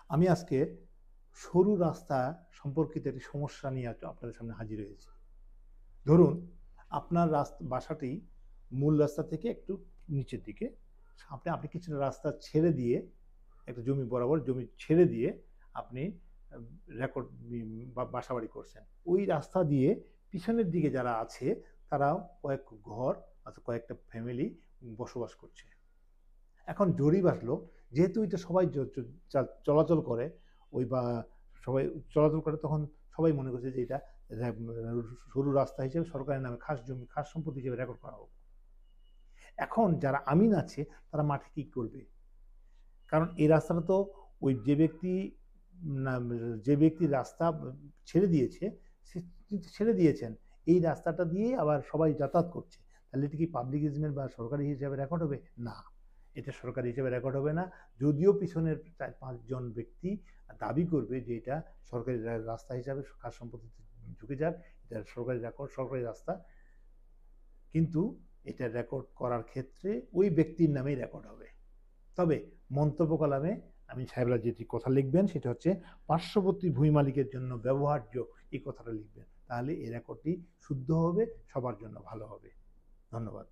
আমি আজকে সরু রাস্তা সম্পর্কিত একটি সমস্যা নিয়ে আপনাদের সামনে হাজির হয়েছি। ধরুন আপনার বাসাটি মূল রাস্তা থেকে একটু নিচের দিকে। আপনি কিছুটা রাস্তা ছেড়ে দিয়ে একটা জমি বরাবর জমি ছেড়ে দিয়ে আপনি রেকর্ড বাসাবাড়ি করছেন। ওই রাস্তা দিয়ে পিছনের দিকে যারা আছে তারাও কয়েক ঘর অর্থাৎ কয়েকটা ফ্যামিলি বসবাস করছে। এখন জরিপ আসলো, যেহেতু এটা সবাই চলাচল করে ওই বা সবাই চলাচল করে, তখন সবাই মনে করছে যে এটা সরু রাস্তা হিসেবে সরকারের নামে খাস জমি খাস সম্পত্তি হিসেবে রেকর্ড করা হোক। এখন যারা আমিন আছে তারা মাঠে কি করবে? কারণ এই রাস্তাটা তো ওই যে ব্যক্তি রাস্তা ছেড়ে দিয়েছে সে ছেড়ে দিয়েছেন, এই রাস্তাটা দিয়ে আবার সবাই যাতায়াত করছে। তাহলে এটা কি পাবলিক ইজমেন্ট বা সরকারি হিসেবে রেকর্ড হবে? না, এটা সরকারি হিসেবে রেকর্ড হবে না। যদিও পিছনের 4-5 জন ব্যক্তি দাবি করবে যে এটা সরকারি রাস্তা হিসাবে খাস সম্পত্তিতে ঢুকে যাক, এটা সরকারি রেকর্ড, সরকারি রাস্তা, কিন্তু এটা রেকর্ড করার ক্ষেত্রে ওই ব্যক্তির নামেই রেকর্ড হবে। তবে মন্তব্য কলামে আমিন সাহেবরা যেটি কথা লিখবেন সেটা হচ্ছে পার্শ্ববর্তী ভূমি মালিকের জন্য ব্যবহার্য, এই কথাটা লিখবেন। তাহলে এই রেকর্ডটি শুদ্ধ হবে, সবার জন্য ভালো হবে। ধন্যবাদ।